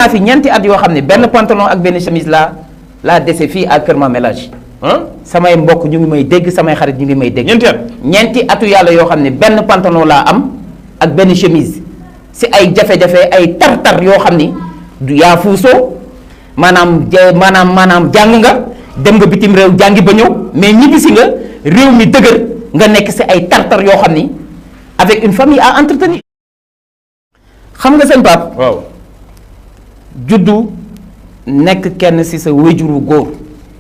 naa fi ñeenti at yoo xam ne benn pantalon ak benn chemise laa dese fii à Kër Mamélage. samay mbokk ñu ngi may dégg samay xarit ñu ngi may dégg. ñeenti atu yàlla yoo xam ne benn pantalon laa am ak benn chemise si ay jafe-jafe ay tar-tar yoo xam ni du yaa fuusoo maanaam jàng nga dem nga bitim réew jàngi ba ñëw mais ñibbisi nga réew mi dëgër nga nekk si ay tar-tar yoo xam ni avec une famille à entretenir. xam nga seen Pape. waaw. juddu nekk kenn si sa wéjuru góor.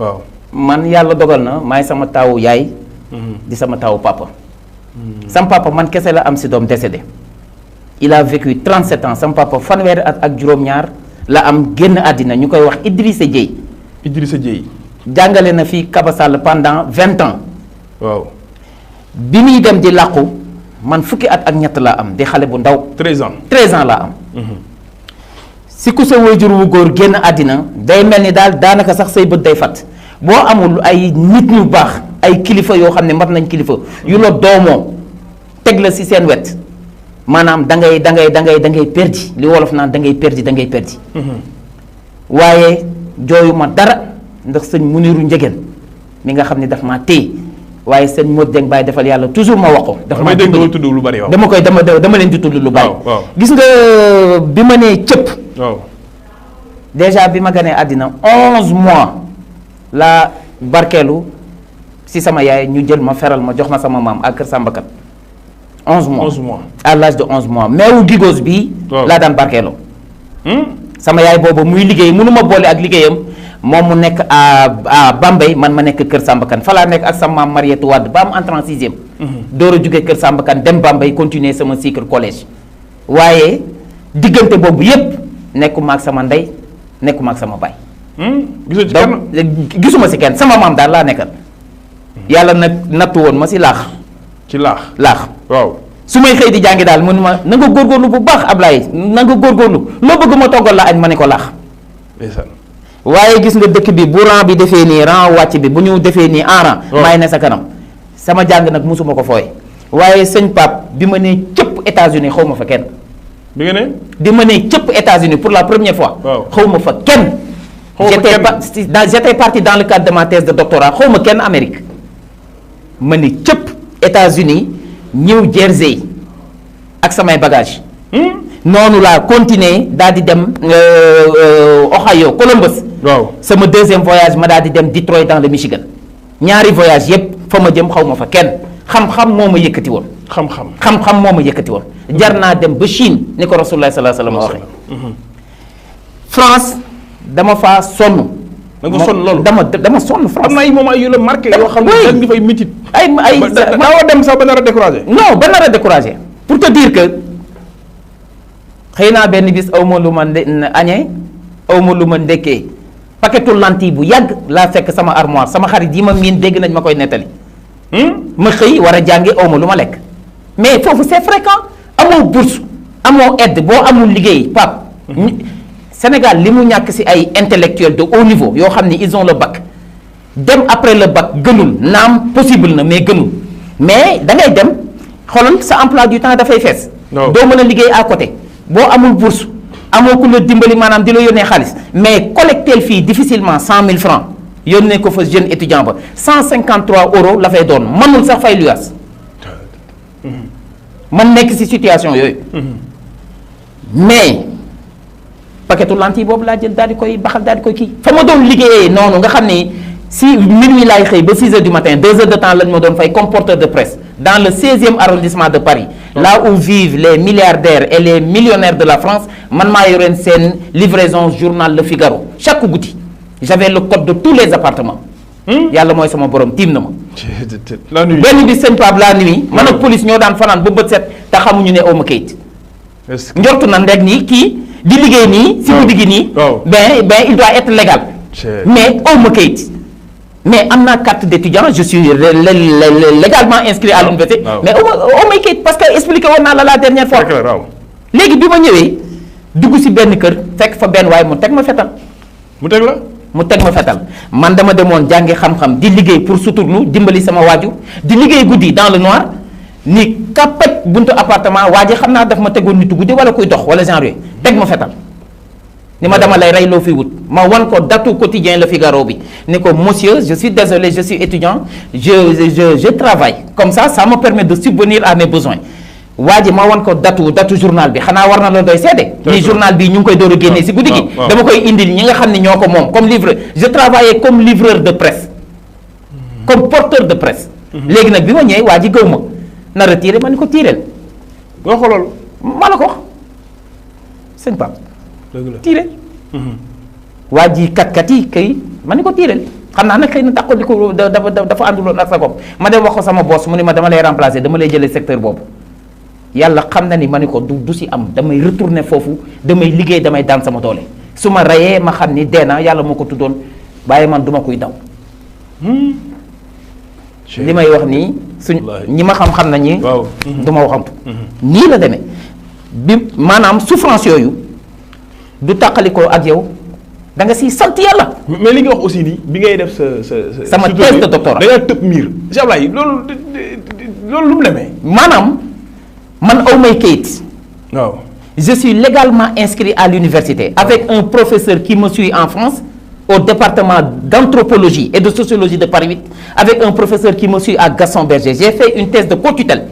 waaw. man yàlla dogal na maay sama taawu yaay. di sama taawu papa. sama papa man kese la am si doom décédé. il a vécu 37 ans sama papa fanweeri at ak juróom-ñaar la am génn àddina ñu koy wax Idrissa Dieye. Idrissa Dieye. jàngale na fii Kaba Sall pendant 20 ans. waaw. bi muy dem di làqu man fukki at ak ñett laa am di xale bu ndaw. 13 ans 13 ans laa am. si ku sa waajur wu góor génn àddina day mel ni daal daanaka sax say bët day fat boo amul ay nit ñu baax ay kilifa yoo xam ne mat nañ kilifa yu la doomoo teg la si seen wet maanaam da ngay perdi li wolof naan da ngay perdi. waaye jooyu ma dara ndax sëñ Muniru Njëgeen mi nga xam ne daf maa téye waaye sëñ Modou Dieng Baye defal yàlla toujours ma wax ko. dafa maa tudd lu bari waaw. dama leen di tudd lu bari. gis nga bi ma nee cëpp. waaw. déjà bi ma ganee àddina 11 mois la barkeelu si sama yaay ñu jël ma feral ma jox ma sama maam ak kër Sambakat 11 mois 11 mois à l'âge de 11 mois meewu gigos bii. laa daan barkeeloo. sama yaay boobu muy liggéey mënu ma boole ak liggéeyam moom mu nekk à Bambey man ma nekk kër Sambakan fa laa nekk ak sama maam Mariette Wade ba am entrée en sixième. door a jógee kër Sambakan dem Bambey continuer sama cycle collège waaye diggante boobu yépp nekkuma ak sama ndey nekkuma ak sama baay. gisuma si kenn sama maam daal laa nekkal. yàlla nag nattu woon ma si laax. ci laax. waaw. su may xëy di jàngi daal mun ma na nga góorgóorlu bu baax Ablaye na nga góorgóorlu loo bëgg ma toggal la añ ma ne ko laax. waaye gis nga dëkk bi bu rang bi defee nii rang wàcc bi bu ñu defee nii en rang. maay ne sa kanam sama jàng nag musuma ko fooy. waaye sëñ Pape bi ma nee cëpp États-Unis xaw ma fa kenn. bi nga ne. bi ma nee cëpp États-Unis pour la première fois. xaw ma fa kenn. j'étais parti dans le cadre de ma thèse de doctorat xaw ma kenn Amérique. ma ni cëpp États-Unis New Jersey ak samay bagage noonu laa continuer daal di dem Ohio Columbus. waaw sama deuxième voyage ma daal di dem Detroit dans le Michigan. ñaari voyage yépp fa ma jëm xaw ma fa kenn xam-xam moo ma yëkkati woon. xam-xam moo ma yëkkati woon. jar naa dem ba Chine ni ko Rasulullah sallallahu alayhi wa sallam waxee. France dama faa sonn. da nga sonn loolu dama sonn France. am na ay moment yu la marqué yoo xam ne da nga fay mitit. daaw dem sax ba nar a découragé. non ba nar a découragé pour te dire que xëy naa benn bis aw ma lu ma añee aw ma lu ma ndekkee paquetu lentille bu yàgg laa fekk sama armoire sama xarit yi ma miin dégg nañ ma koy nettali. ma xëy war a jàngi aw ma lu ma lekk mais foofu c'est fréquent amoo bourse amoo aide boo amul liggéey Pape. Sénégal li mu ñàkk ci ay intellectuels de haut niveau yoo xam ni ils ont le bac dem après le bac gënul naam possible na mais gënul mais da ngay dem xoolal sa emploi du temps dafay fees. doo mën a liggéey à côté boo amul bourse amoo ku la dimbali maanaam di la yónnee xaalis mais collecter fii difficilement 100 000 francs yónnee ko fa jeune étudiant ba 153 euros la fay doon mënul sax fay luyaas man nekk ci situation yooyu mais. paquetu lentille boobu laa jël daal di koy baxal daal di koy kii fa ma doon liggéeyee noonu nga xam ni si minuit laay xëy ba 6 heures du matin 2 heures de temps lañ ma doon fay comme porteur de presse dans le 16e arrondissement de Paris là où vivent les milliardaires et les millionnaires de la France man maa yoreen seen livraison journal Le Figaro chaque guddi j'avais le code de tous les appartements yàlla mooy sama borom tiim na ma benn bi sëñ Pape la nuit man ak police ñoo daan fanaan ba bët set te xamuñu ne awma kayit njortu na rek nii kii di liggéey nii si guddi gi nii ben il doit être légal mais awma kayit mais am naa carte d'étudiant je suis légalement inscrit à l'université mais awma kayit parce que expliqué woon naa la dernière fois léegi bi ma ñëwee dugg si benn kër fekk fa benn waaye mu teg ma fetal mu teg ma fetal man dama demoon jàngi xam-xam di liggéey pour suturlu dimbali sama waajur di liggéey guddi dans le noir ni kapaj buntu appartement waa ji xam naa daf ma tegoon nitu guddi wala kuy dox wala genre yooyu teg ma fetal ni ma dama lay rey loo fi wut ma wan ko datu quotidien Le Figaro bi ni ko monsieur je suis désolé je suis étudiant je travaille comme ça me permet de subvenir à mes besoins waa ji ma wan ko datu journal bi xanaa war na la doy seede ni journal bi ñu ngi koy door a génnee si guddi gi dama koy indil ñi nga xam ne ñoo ko moom comme livreur je travaillais comme livreur de presse comme porteur de presse léegi nag bi ma ñëwee waa ji gëw ma na retiré ma ni ko tiireel nga xoolal ma la ko wax sëñ Pape dëgg la tiireel waa ji kat yi kay ma ni ko tiireel xam naa nag xëy na taxul di ko dafa ànduloon ak sa bopp ma dem wax ko sama boss mu ni ma dama lay remplacer dama lay jëlee secteur boobu yàlla xam na ni ma ni ko du si am damay retourner foofu damay liggéey damay daan sama doole su ma rayee ma xam ni dee na yàlla moo ko tuddoon waaye man duma koy daw li may wax nii ñi ma xam-xam nañu du ma waxantu nii la demee bi maanaam souffrance yooyu du tàqalikoo ak yow da nga siy sant yàlla. mais li nga wax aussi nii bi ngay def sama thèse de doctorat da nga tëb miir. Cheikh Ablaye loolu lu mu demee. maanaam man aw may kayit. waaw je suis légalement inscrit à l'université avec un professeur qui me suit en France au département d'anthropologie et de sociologie de Paris 8 avec un professeur qui me suit à Gaston Berger j'ai fait une thèse de co-tutelle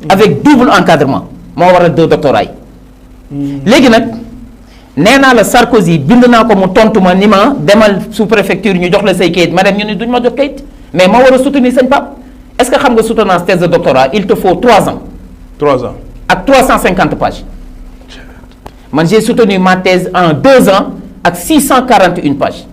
avec double encadrement moo waral 2 doctorats yi léegi nag nee naa la Sarkozy bind naa ko mu tontu ma ni ma demal sous préfecture ñu jox la say kayit ma dem ñu ni duñ ma jox kayit mais ma war a soutenir sëñ Pape est-ce que xam nga soutenance thèse de doctorat il te faut 3 ans 3 ans ak 350 pages man j'ai soutenu ma thèse en 2 ans ak 641 pages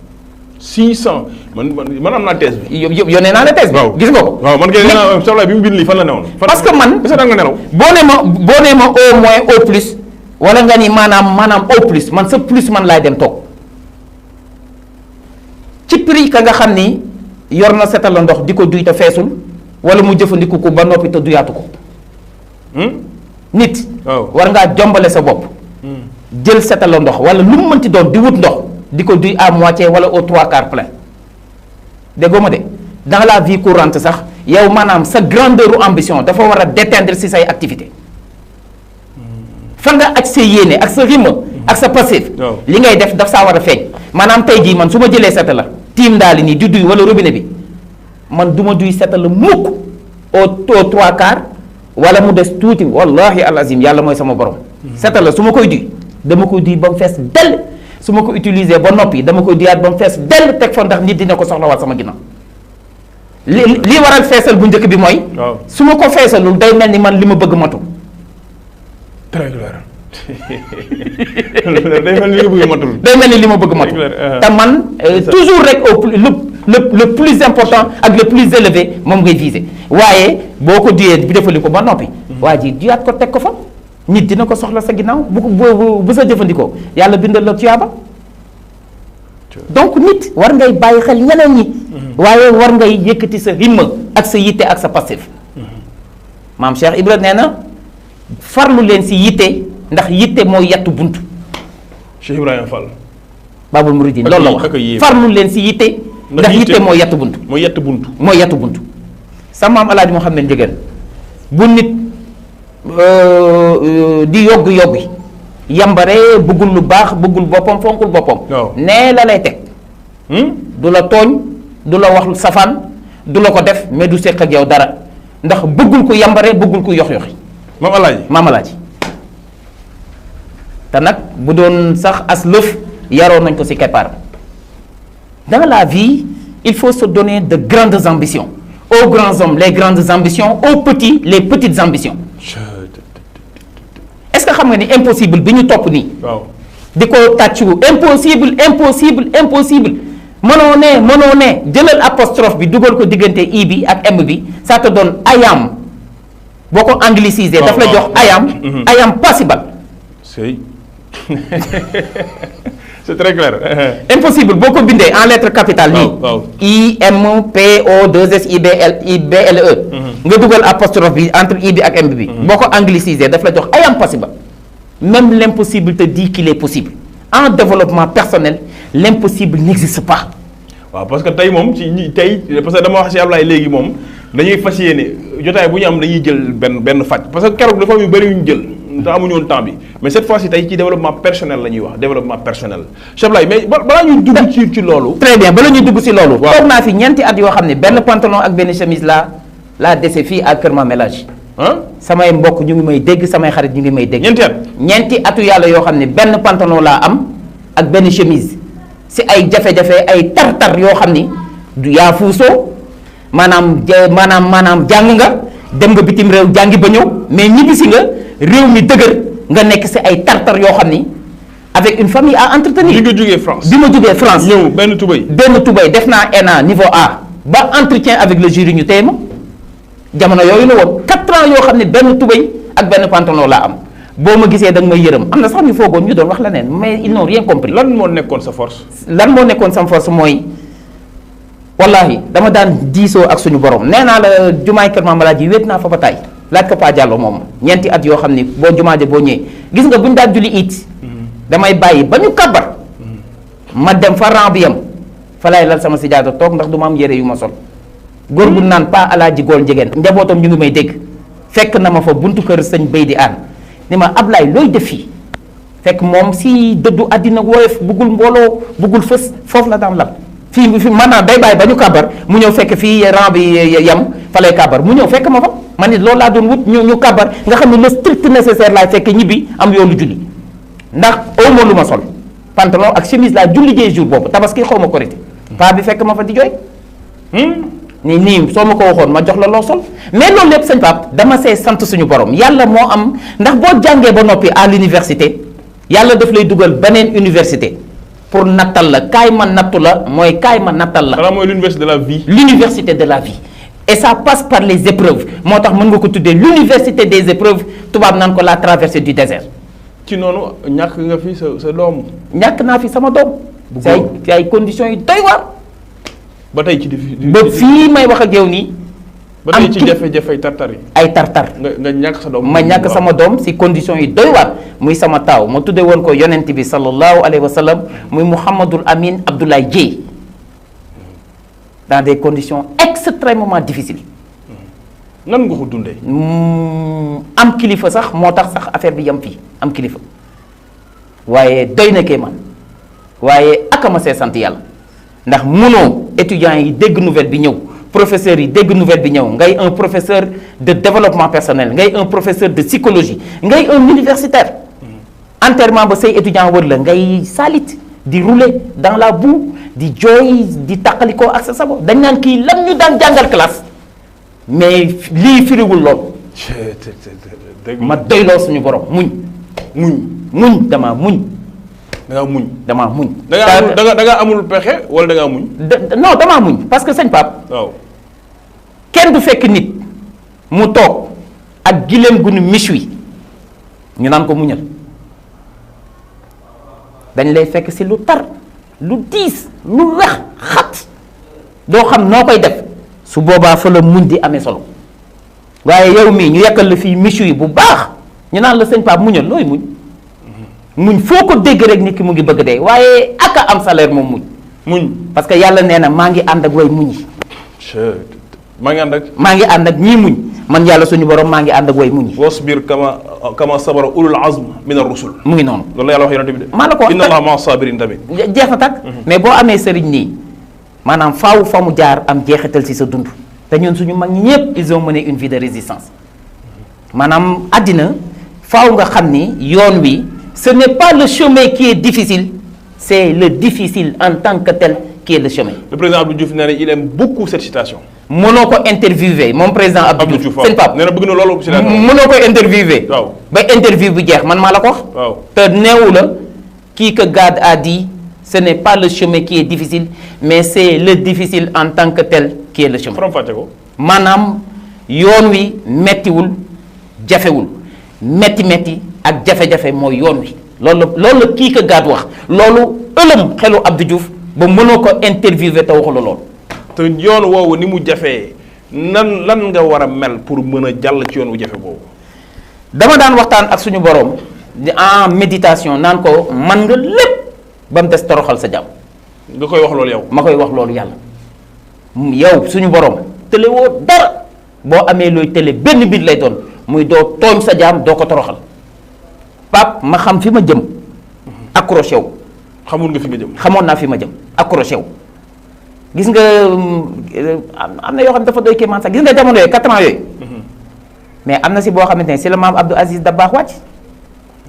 600 man am naa thèse bi. yónnee naa la thèse bi. gis nga ko. waaw man kay soxla bi mu bind lii fan la newoon. parce que man est-ce que da nga nelaw. boo nee ma au moins au plus wala nga ni maanaam au plus man sa plus man laay dem toog ci prix ka nga xam ni yor na setal la ndox di ko duy te feesul wala mu jëfandiku ko ba noppi te duyaatu ko. nit. war ngaa jombale sa bopp. jël setal la ndox wala lu mu mënti doon di wut ndox. di ko duy à moitié wala au 3/4 plein déggoo ma de dans la vie courante sax yow maanaam sa grandeur u ambition dafa war a déteindre ci say activité fa nga ak sa yéene ak sa rythme ak sa passif li ngay def daf saa war a feeñ maanaam tey jii man su ma jëlee seta la tiim ndaali nii di duy wala robinet bi man du ma duy seta la mukk au 3/4 wala mu des tuuti wallahi alazim yàlla mooy sama borom seta la su ma koy duy dama koy duy ba mu fees dell su ma ko utiliser ba noppi dama koy diyaat ba mu fees dell teg fa ndax nit dina ko soxlawaat sama ginnaaw li waral feesal bu njëkk bi mooy. su ma ko feesalul day mel ni man li ma bëgg matu. très clair day mel ni li nga bëgg matul. day mel ni li ma bëgg matu. te man toujours rek au le plus important ak le plus élevé moom ngay viser waaye boo ko duyee bi defali ko ba noppi. waa ji diyaat ko teg ko fa. nit dina ko soxla sa ginnaaw bu sa jëfandikoo yàlla bindal la tuyaaba donc nit war ngay bàyyi xel ñeneen ñi waaye war ngay yëkkati sa himma ak sa yitte ak sa passif maam Cheikh Ibra nee na farlu leen si yitte ndax yitte mooy yattu bunt Cheikh Ibrahima Fall Babul Mouridine loolu la wax farlu leen si yitte ndax yitte mooy yattu bunt mooy yattu bunt sa maam Alaaji Mouhamed Ndiéguène bu nit di yoggi yambare bëggul lu baax bëggul boppam fonkul boppam nee la lay teg du la tooñ du la wax safaan du la ko def mais du seq ak yow dara ndax bëggul ko yambare bëggul ko yox-yoxi maam alaaji te nag bu doon sax as lëf yaroo nañ ko ci keppaar dans la vie il faut se donner de grandes ambitions aux grands hommes les grandes ambitions aux petits les petites ambitions est-ce que xam nga ni impossible bi ñu topp nii. di ko tàccu impossible mënoo ne jëlal apostrophe bi dugal ko diggante i bi ak m bi ça te donne I am boo ko anglicisé. daf la jox I am possible. c'est très clair. impossible boo ko bindee en lettre capitale nii. IMPO2SIBLE. nga dugal apostrophe bi entre i bi ak m bi. boo ko anglicisé daf la jox I am possible. même l'impossible te dit qu'il est possible. En développement personnel l'impossible n'existe pas. waaw parce que tey moom tey parce que dama wax ci Ablaye léegi moom dañuy fas yéene jotaay bu ñu am dañuy jël benn faj parce que keroog dafa am yu bëri yu ñu jël te amuñu woon temps bi mais cette fois-ci tey ci développement personnel la ñuy wax développement personnel Cheikh Ablaye mais balaa ñuy dugg ci loolu. très bien bala ñuy dugg si loolu. waaw toog naa fi ñeenti at yoo xam ne benn pantalon ak benn chemise laa dese fii à Kër Mamélage. samay mbokk ñu ngi may dégg samay xarit ñu ngi may dégg. ñeenti atu yàlla yoo xam ne benn pantalon laa am ak benn chemise si ay jafe-jafe ay tar-tar yoo xam ni du yaa fuusoo maanaam jàng nga dem nga bitim réew jàngi ba ñëw mais ñibbisi nga réew mi dëgër nga nekk si ay tar-tar yoo xam ni avec une famille à entretenir. bi nga jógee France bi ma jógee France. ñëw benn tubay def naa ENA niveau A ba entretien avec le jury ñu téye ma jamono yooyu la woon 4 ans yoo xam ne benn tubay ak benn pantalon laa am boo ma gisee da nga may yërëm am na sax ñu foogoon ñu doon wax leneen mais ils n'ont rien compris. lan moo nekkoon sa force. lan moo nekkoon sama force mooy wallahi dama daan diisoo ak suñu borom nee naa la jumaay Kër Mamélage yi wéet naa fa ba tay laaj ko Pa Diallo moom ñeenti at yoo xam ni boo jumaaje boo ñëwee gis nga bu ñu daan julli it damay bàyyi ba ñu kàbbar ma dem fa rang bi yam fa lay lal sama sijaada toog ndax du ma am yére yu ma sol góor gu naan Pa Alaaji Gool Njegeen njabootam ñu ngi may dégg fekk na ma fa buntu kër sëñ Bay di aan ni ma Ablaye looy def fii fekk moom si dëddu àddina woyof buggul mbooloo buggul fës foofu la daan lal fii maanaam day bàyyi ba ñu kàbbar mu ñëw fekk fii rang bi yam fa lay kàbbar mu ñëw fekk ma fa ma nit loolu laa doon wut ñu kàbbar nga xam ne le strict nécessaire laay fekk ñibbi am yoonu julli ndax au moins lu ma sol pantalon ak chemise laa julli jee jour boobu tabaski xaw ma korité paa bi fekk ma fa di jooy nii soo ma ko waxoon ma jox la loo sol mais loolu lépp sëñ Pape dama see sant suñu borom yàlla moo am ndax boo jàngee ba noppi à l'université yàlla daf lay dugal beneen université pour nattal la kaay ma nattu la mooy kaay ma nattal la. xanaa mooy l'université de la vie. l'université de la vie et ça passe par les épreuves moo tax mën nga ko tuddee l'université des épreuves tubaab naan ko la traversée du désert. ci noonu ñàkk nga fi sa doom. ñàkk naa fi sama doom. bu ci ay conditions yu doy waar. ba tey ci ba fii may wax ak yow nii. ba tey ci jafe-jafe tartar yi. ay tartar nga ñàkk sa doom. ma ñàkk sama doom si conditions yi doy waar muy sama taaw ma tudde woon ko yonent bi sallallahu alayhi wa sallam muy Mouhamadul Amin Abdoulaye Dieye dans des conditions extrêmement difficiles. nan nga ko dundee. am kilifa sax moo tax sax affaire bi yam fii am kilifa waaye doy na kéemaan waaye akama see sant yàlla ndax munoo étudiants yi dégg nouvelle bi ñëw. professeurs yi dégg nouvelle bi ñëw ngay un professeur de développement personnel ngay un professeur de psychologie ngay un universitaire enterrement ba say étudiant wër la ngay salit di rouler dans la boue di jooy di tàqalikoo ak sa sabo dañ naan kii lan ñu daan jàngal classe mais lii firiwul lool ma doyloo suñu borom muñ damaa muñ da nga amul pexe wala da nga muñ. non damaa muñ parce que sëñ Pape. waaw kenn du fekk nit mu toog ak gileem gu nu méchoui ñu naan ko muñal dañ lay fekk si lu tar lu diis lu wex xat doo xam noo koy def su boobaa fa la muñ di amee solo waaye yow mii ñu yekkal la fii méchoui bu baax ñu naan la sëñ Pape muñal looy muñ foo ko dégg rek nit ki mu ngi bëgg dee waaye aka am salaire moom muñ parce que yàlla nee na maa ngi ànd ak way muñ yi maa ngi ànd ak ñii muñ man yàlla suñu borom maa ngi ànd ak way muñ yi wasbir kama sabara ulul azm min ar-rusul mu ngi noonu loolu la yàlla wax yonent bi de maa la ko wax inna allaha ma'a sabirin tamit jeex na takk mais boo amee sëriñ nii maanaam faaw fa mu jaar am jeexital ci sa dund te ñun suñu mag ñi ñëpp ils ont mené une vie de résistance maanaam àddina faaw nga xam ni yoon wi ce n'est pas le chemin qui est difficile, c'est le difficile en tant que tel qui est le chemin. Le président Abdou Diouf il aime beaucoup cette citation. Mënoo ko interviewé mon président Abdou Diouf seen pap nee na bëgg na loolu ci mënoo ko interviewé. waaw ba interview bi jeex man maa la ko wax. waaw te neewu la kii que God a dit ce n'est pas le chemin qui est difficile mais c'est le difficile en tant que tel qui est le chemin. faram fàcce ko. maanaam yoon wi mettiwul jafewul metti ak jafe-jafe mooy yoon wi loolu la kii ka gaat wax loolu ëlëm xelu Abdou Diouf ba mënoo ko interviewé te waxu la loolu. te yoon woowu ni mu jafee lan nga war a mel pour mën a jàll ci yoon wu jafe boobu. dama daan waxtaan ak suñu borom en méditation naan ko man nga lépp ba mu des toroxal sa jàmm. nga koy wax loolu yow. ma koy wax loolu yàlla yow suñu borom tële woo dara boo amee looy tële benn mbir lay doon muy doo tooñ sa jaam doo ko toroxal. Pape ma xam fi ma jëm accroché wu. xamul nga fi nga jëm. xamoon naa fi ma jëm accroché wu gis nga am na yoo xam ne dafa doy kéemaan sax gis nga jamono yooyu 4 ans yooyu. mais am na si boo xamante ne si la maam Abdou Aziz Dabakh wàcc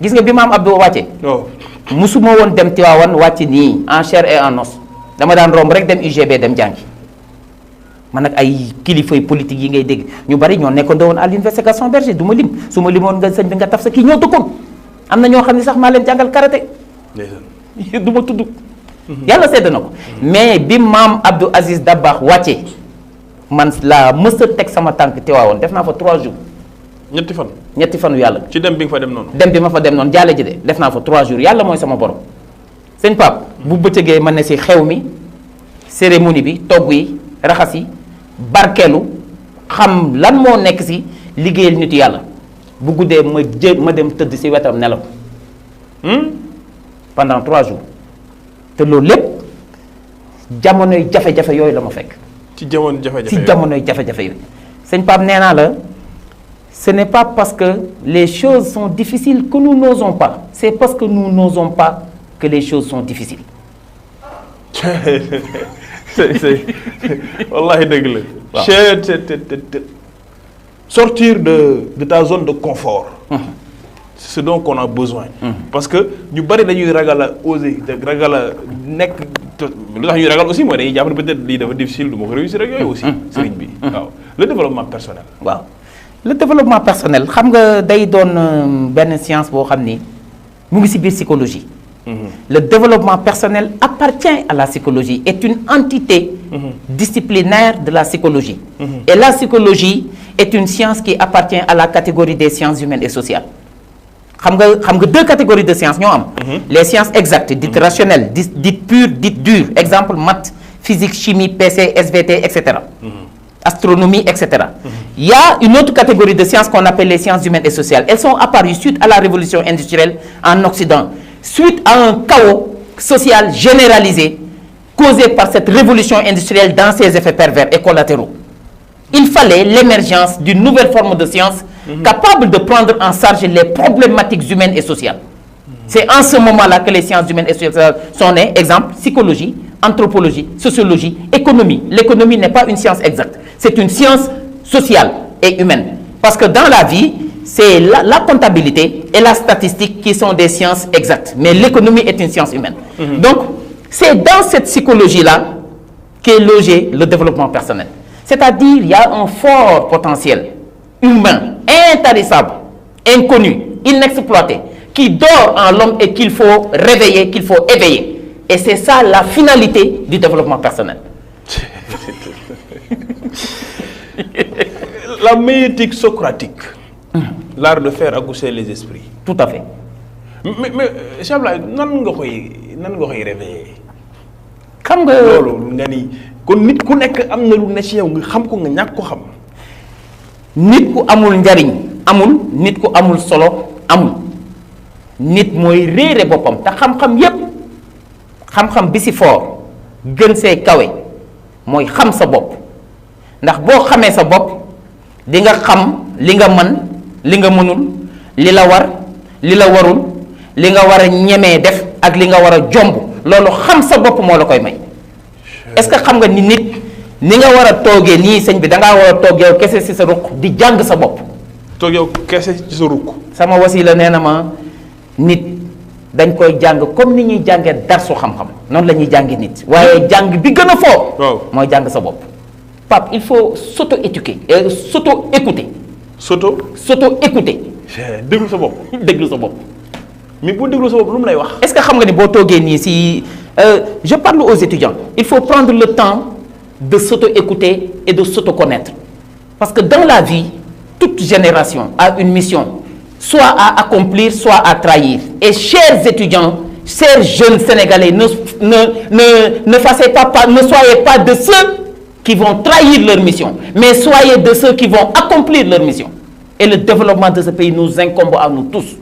gis nga bi maam Abdou wàccee. waaw musuma woon dem Tivaouane wàcc nii en chair et en os dama daan romb rek dem UGB dem jàngi man nag ay kilifay politique yi ngay dégg ñu bari ñoo nekkoon woon à l'université Gaston Berger du ma lim su ma limoon nga sëñ bi nga taf sa kii ñoo dëkkoon am na ñoo xam ne sax maa leen jàngal karaté. du ma tudd. yàlla sedd na ko. mais bi maam Abdou Aziz Dabakh wàccee man laa mës a teg sama tànk Tivaouane def naa fa 3 jours. ñetti fanu yàlla. ci dem bi nga fa dem noonu. dem bi ma fa dem noonu jaale ji de def naa fa 3 jours yàlla mooy sama borom. sëñ Pape bu bëccëgee ma ne si xew mi cérémonie bi togg yi raxas yi barkeelu xam lan moo nekk si liggéeyal nit yàlla bu guddee ma dem tëdd si wetam nelaw. pendant 3 jours te loolu lépp jamonoy jafe-jafe yooyu la ma fekk. ci jamonoy jafe-jafe ci jamonoy jafe-jafe yooyu. sëñ Pape nee naa la ce n'est pas parce que les choses sont difficiles que nous n'osons pas c'est parce que nous n'osons pas que les choses sont difficiles. c'est wallahi dëgg la. waaw sortir de ta zone de confort. C'est ce dont on a besoin. Parce que ñu bari dañuy ragal a oser ragal a nekk lu tax ñuy ragal aussi mooy dañuy jàpp ne peut-être lii dafa difficile du ma ko réussir ak yooyu aussi. sëriñ bi waaw le développement personnel. waaw le développement personnel xam nga day doon benn science boo xam ni mu ngi ci biir psychologie. Le développement personnel appartient à la psychologie, est une entité disciplinaire de la psychologie. Et la psychologie est une science qui appartient à la catégorie des sciences humaines et sociales. xam nga 2 catégories de sciences ñoo am. Les sciences exactes dites rationnelles dites pures dites dures exemple maths physique chimie PC SVT etc. Astronomie etc. Il y a une autre catégorie de sciences qu'on appelle les sciences humaines et sociales. Elles sont apparues suite à la révolution industrielle en Occident, suite à un chaos social généralisé causé par cette révolution industrielle dans ses effets pervers et collatéraux. Il fallait l'émergence d'une nouvelle forme de science capable de prendre en charge les problématiques humaines et sociales. C'est en ce moment-là que les sciences humaines et sociales sont nées. Exemple, psychologie, anthropologie, sociologie, économie. L'économie n'est pas une science exacte. C'est une science sociale et humaine. Parce que dans la vie, c'est la comptabilité et la statistique qui sont des sciences exactes. Mais l'économie est une science humaine. Donc, c'est dans cette psychologie-là qu'est logé le développement personnel. C'est-à-dire, il y a un fort potentiel humain, intarissable, inconnu, inexploité, qui dort en l'homme et qu'il faut réveiller, qu'il faut éveiller. Et c'est ça la finalité du développement personnel. La médiétique socratique, l'art de faire accoucher les esprits. Tout à fait. Mais Cheikh Ablaye nan nga koy réveiller. xam nga loolu nga ni kon nit ku nekk am na lu ne ci yow nga xam ko nga ñàkk ko xam. nit ku amul njariñ amul nit ku amul solo amul nit mooy réere boppam te xam-xam yépp xam-xam bi ci foor gën see kawe mooy xam sa bopp ndax boo xamee sa bopp di nga xam li nga mën li nga mënul li la war li la warul li nga war a ñemee def ak li nga war a jomb loolu xam sa bopp moo la koy may. Est-ce que xam nga ni nit ni nga war a toogee nii sëñ bi dangaa war a toog yow kese ci sa ruq di jàng sa bopp. toog yow kese ci sa ruq. sama wasila nee na ma nit dañ koy jàng comme ni ñuy jàngee darsu xam-xam noonu la ñuy jàngi nit waaye jàng bi gën a fort. waaw mooy jàng sa bopp. Pape il faut s'auto-éduquer s'auto-écouter. s'auto-écouter. déglu sa bopp. déglu sa bopp. mais boo déglu sa bopp lu mu lay wax. Est-ce que xam nga ni boo toogee nii si je parle aux étudiants il faut prendre le temps de s'auto-écouter et de s'auto-connaître parce que dans la vie toute génération a une mission soit à accomplir soit à trahir et chers étudiants chers jeunes sénégalais ne soyez pas de ceux qui vont trahir leur mission mais soyez de ceux qui vont accomplir leur mission et le développement de ce pays nous incombe à nous tous.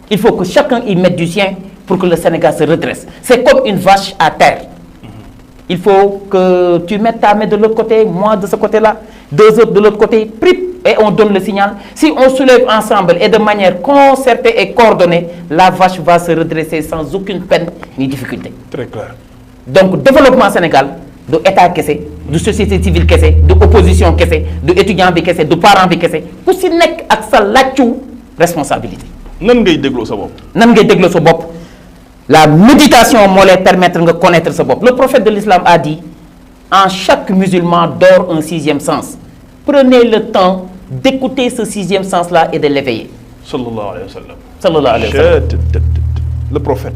Il faut que chacun y mette du sien pour que le Sénégal se redresse. C'est comme une vache à terre. Il faut que tu mettes ta main de l'autre côté, moi de ce côté-là, 2 autres de l'autre côté, et on donne le signal, si on soulève ensemble et de manière concertée et coordonnée, la vache va se redresser sans aucune peine ni difficulté. Très clair. Donc développement Sénégal du état kese du société civile kese du opposition kese du étudiant bi kese du parent bi kese ku si nekk ak sa làccu responsabilité. nan ngay dégloo sa bopp. nan ngay dégloo sa bopp la méditation moo lay permettre nga connaître sa bopp. Le prophète de l'islam a dit en chaque musulman dort un sixième sens. Prenez le temps d'écouter ce sixième sens là et de l'éveiller. sallallahu alayhi wa sallam. Sallallahu alayhi wa sallam. Le prophète.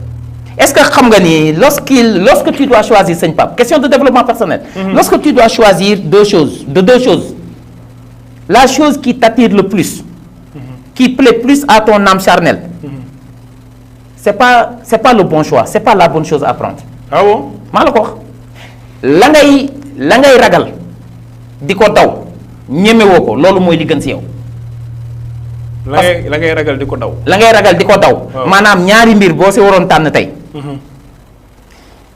Est-ce que xam nga ni lorsque tu dois choisir sëñ Pape question de développement personnel. Lorsque tu dois choisir deux choses la chose qui t'attire le plus qui plaît plus à ton âme charnelle c'est pas le bon choix c'est pas la bonne chose à prendre. Ah bon. maa la ko wax la ngay ragal di ko daw ñemewoo ko loolu mooy li gën ci yow. la ngay ragal di ko daw. la ngay ragal di ko daw. maanaam ñaari mbir boo ci waroon tànn tey.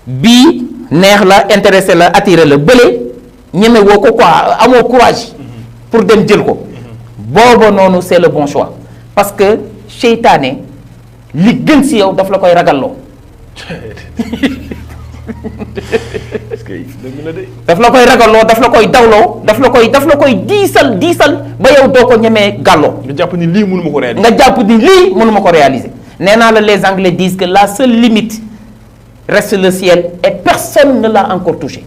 bii neex la intéressé la attiré la bële ñemewoo ko quoi amoo courage. pour dem jël ko. booba noonu c'est le bon choix parce que seytaane li gën ci yow daf la koy ragalloo. est-ce que dëgg la de. daf la koy ragalloo daf la koy dawloo daf la koy diisal ba yow doo ko ñemee gàlloo. nga jàpp ni lii mënuma ko réaliser. nga jàpp ni lii mënuma ko réaliser. nee naa la les Anglais disent que la seule limite reste le ciel et personne ne l'a encore touché.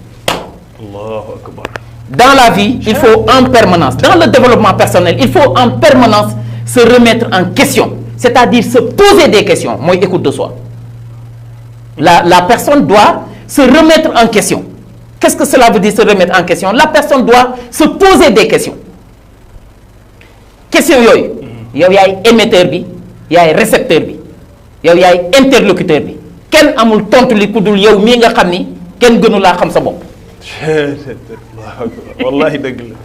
Allahu akbar. Dans la vie, il faut en permanence, dans le développement personnel, il faut en permanence se remettre en question. C'est-à-dire se poser des questions. Moi, écoute de soi. La personne doit se remettre en question. Qu'est-ce que cela veut dire se remettre en question? La personne doit se poser des questions. Question yooyu. yow yaay émetteur bi yaay récepteur bi yow yaay interlocuteur bi kenn amul tontu li ku dul yow mii nga xam ni kenn gënu laa xam sa bopp. wallahi dëgg la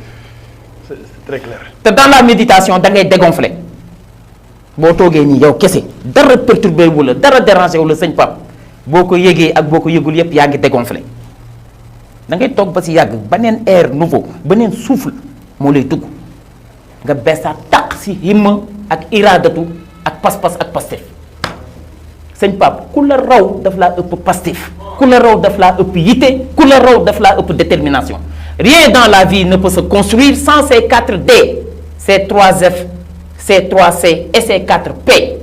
c'est très clair. te dans la méditation da ngay dégonfler boo toogee nii yow kese dara perturbé wu la dara dérangé wu la sëñ Pape boo ko yëgee ak boo ko yëgul yépp yaa ngi dégonfler da ngay toog ba si yàgg beneen air nouveau beneen souffle moo lay dugg nga beesaat taq si himma ak iradatu ak pas-pas ak pastef sëñ Pape ku la raw daf laa ëpp pastef ku la raw daf laa ëpp yitte ku la raw daf laa ëpp détermination. Rien dans la vie ne peut se construire sans ces 4 D, ces 3 F, ces 3 C et ces 4 P.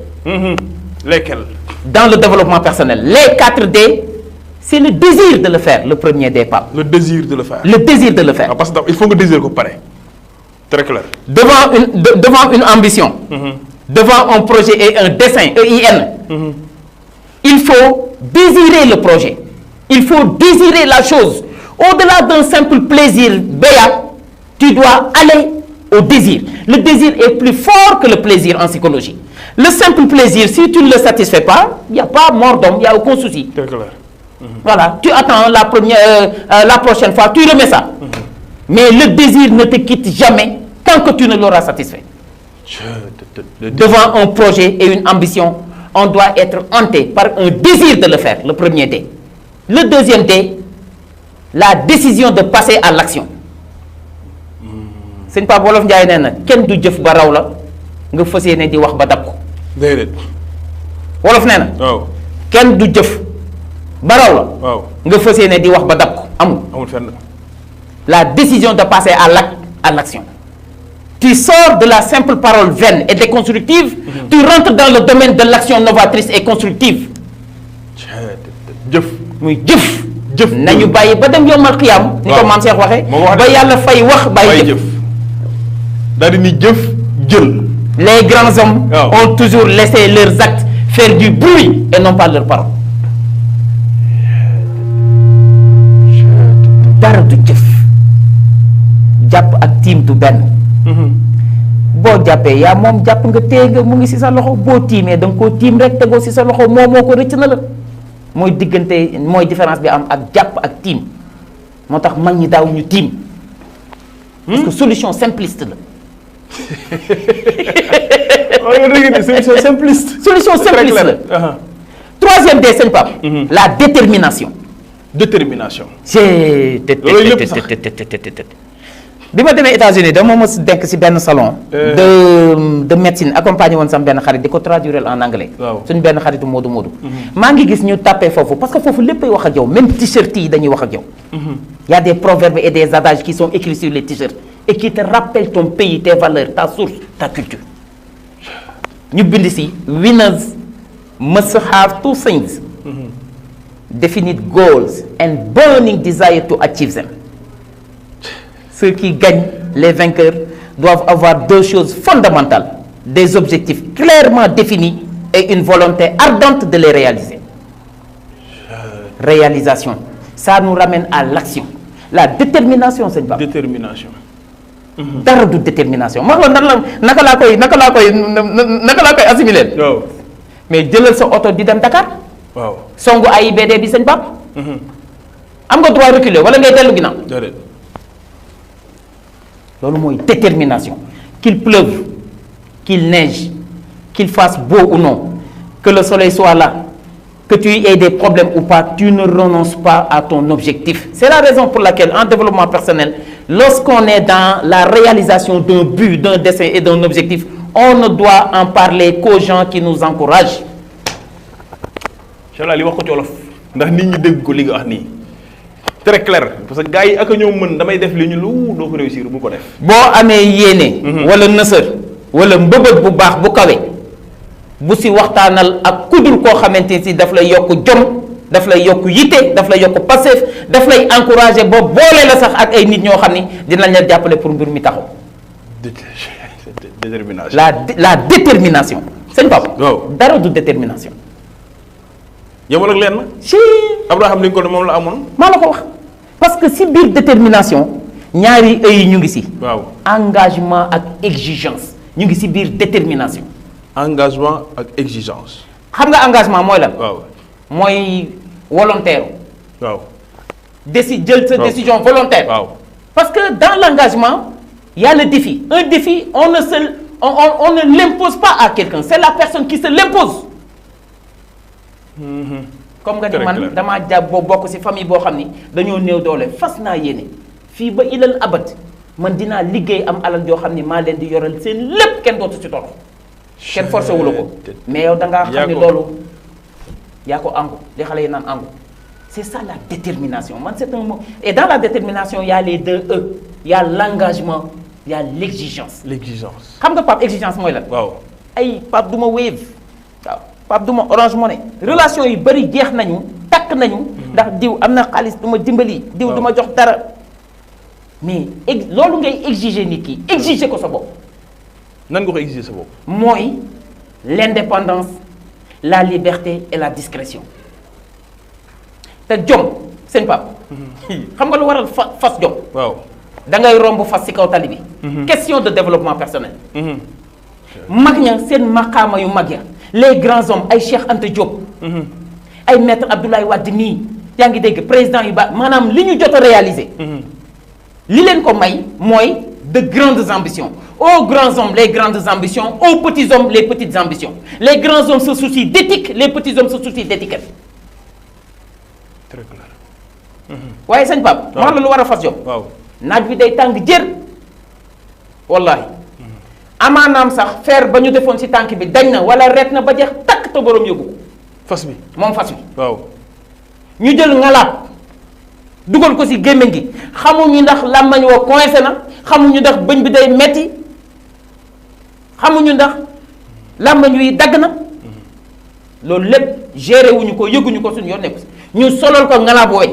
Lesquels? Dans le développement personnel. Les 4 D, c'est le désir de le faire, le premier D, Pape. Le désir de le faire. Le désir de le faire. Ah, parce qu'il faut que désir qu'on paraît. Très clair. Devant une ambition, devant un projet et un dessein, EIN, il faut désirer le projet. Il faut désirer la chose. Au-delà d'un simple plaisir béat, tu dois aller au désir. Le désir est plus fort que le plaisir en psychologie. Le simple plaisir, si tu ne le satisfais pas, il n'y a pas mort d'homme, il n'y a aucun souci. Très clair. Voilà, tu attends la prochaine fois, tu remets ça. Mais le désir ne te quitte jamais tant que tu ne l'auras satisfait. Devant un projet et une ambition, on doit être hanté par un désir de le faire, le premier D. Le deuxième D, la décision de passer à l'action. sëñ Pape Wolof Njaay nee na kenn du jëf ba raw la nga fas yéene di wax ba dab ko. déedéet. Wolof nee na. waaw. kenn du jëf ba raw la. waaw. nga fas yéene di wax ba dab ko amul fenn. la décision de passer à l'acte, à l'action. Tu sors de la simple parole vaine et déconstructive, tu rentres dans le domaine de l'action novatrice et constructive. jëf. muy jëf. jëf nañu bàyyi ba dem yombal xiyam. ni ko maam Cheikh waxee. ba yàlla fay wax bàyyi jëf. daal di ni jëf jël. Les grands hommes ont toujours laissé leurs actes faire du bruit et non pas leurs paroles. dara du jëf jàpp ak tiim du benn. boo jàppee yaa moom jàpp nga téye nga mu ngi ci sa loxo boo tiimee da nga koo tiim rek tegoo ci sa loxo moo ko rëcc na la mooy diggante mooy différence bi am ak jàpp ak tiim moo tax mag ñi daaw ñu tiim. parce que solution simpliste la. solution simpliste. solution simpliste la. troisième des sëñ Pape. la détermination. détermination. bi ma demee États-Unis dama mos denk si benn salon. de médecine accompagné woon sama benn xarit di ko traduire en anglais. waaw suñu benn xaritu Moodu Moodu. maa ngi gis ñu tàppee foofu parce que foofu léppay wax ak yow même t-shirt yi dañuy wax ak yow. y a des proverbes et des adages qui sont écrits sur les t-shirts et qui te rappellent ton pays, tes valeurs, ta source, ta culture. ñu bind si winners must have two things. Definite goals and burning desire to achieve them. Ceux qui gagnent, les vainqueurs, doivent avoir deux choses fondamentales, des objectifs clairement définis et une volonté ardente de les réaliser. Réalisation, ça nous ramène à l'action. La détermination, c'est pas. Détermination. Dara du détermination. Ma wax la naka laa koy assimiler. waaw. mais jëlal sa oto di dem Dakar. waaw. songu AIBD bi sëñ Pape. am nga droit reculer wala ngay dellu ginnaaw. déedéet. loolu mooy détermination. Qu'il pleuve, qu'il neige, qu'il fasse beau ou non, que le soleil soit là, que tu aies des problèmes ou pas, tu ne renonces pas à ton objectif. C'est la raison pour laquelle en développement personnel, lorsqu'on est dans la réalisation d'un but, d'un dessein et d'un objectif, on ne doit en parler qu'aux gens qui nous encouragent. Inch'Allah li wax ko ci wolof ndax nit ñi dégg ko li nga wax nii très clair parce que gars yi ak a ñoo mën damay def li ñu lu doo ko réussir bu ko def. boo amee yéene. wala nësër wala mbëbët bu baax bu kawe bu si waxtaanal ak kudul koo xamante si daf lay yokk jom daf lay yokk yitte daf lay yokk passif daf lay encourager ba boole la sax ak ay nit ñoo xam ni dinañ la jàppale pour mbir mi taxaw. détermination. la détermination. sëñ Pape. waaw dara du détermination. yemal ak lenn. si. Abraham Lincoln moom la amoon. maa la ko wax parce que si biir détermination ñaari ëy ñu ngi si. waaw. engagement ak exigence ñu ngi si biir détermination. engagement ak exigence. xam nga engagement mooy lan. waaw. mooy volontaire. waaw. jël sa décision volontaire. waaw. parce que dans l'engagement il y a le défi. Un défi on ne l'impose pas à quelqu'un, c'est la personne qui se l'impose. comme nga ni man damaa jàpp bokk ci famille boo xam ni dañoo néew doole fas naa yéene fii ba ilal abat man dinaa liggéey am alal joo xam ni maa leen di yoral seen lépp kenn dootu ci torox kenn forcé wu la ko mais yow da ngaa xam ni loolu yaa ko angu li xale yi naan angu c'est ça la détermination man c'est un mot et dans la détermination il y a les deux E, il y a l'engagement, il y a l'exigence. L'exigence. xam nga Pape exigence mooy lan. waaw. ay Pape du ma Wave waaw Pape du ma Orange Money. relation yu bëri jeex nañu takk nañu. ndax diw am na xaalis du ma dimbali. diw du ma jox dara. mais loolu ngay exiger nit ki exiger ko sa bopp. nan nga ko exiger sa bopp. mooy l'indépendance, la liberté et la discrétion. te jom sëñ Pape. xam nga lu waral fas jom. waaw. da ngay romb fas ci kaw tali bi. question de développement personnel. mag ña seen maqaama yu mag ya les grands hommes ay Cheikh Anta Diop. ay maître Abdoulaye Wade nii yaa ngi dégg président yu ba maanaam li ñu jot a réaliser. li leen ko may mooy de grandes ambitions. Aux grands hommes les grandes ambitions, aux petits hommes les petites ambitions. Les grands hommes se soucient d'éthique, les petits hommes se soucient d'étiquette. très clair. waaye sëñ Pape. wax la lu war a fas jom. waaw. naaj bi day tàng jër wallahi amaanaam sax fer ba ñu defoon ci tànk bi dañ na wala ret na ba jeex takk te boroom yóbbu ko fas bi. moom fas bi waaw. ñu jël ngalaab dugal ko ci gémmiñ gi xamuñu ndax làmmañ wa coincé na xamuñu ndax bëñ bi day metti xamuñu ndax làmmañ wi dagg na loolu lépp géré wuñu ko yëguñu ko suñu yoon nekku ci ñu solal ko ngalaab weñ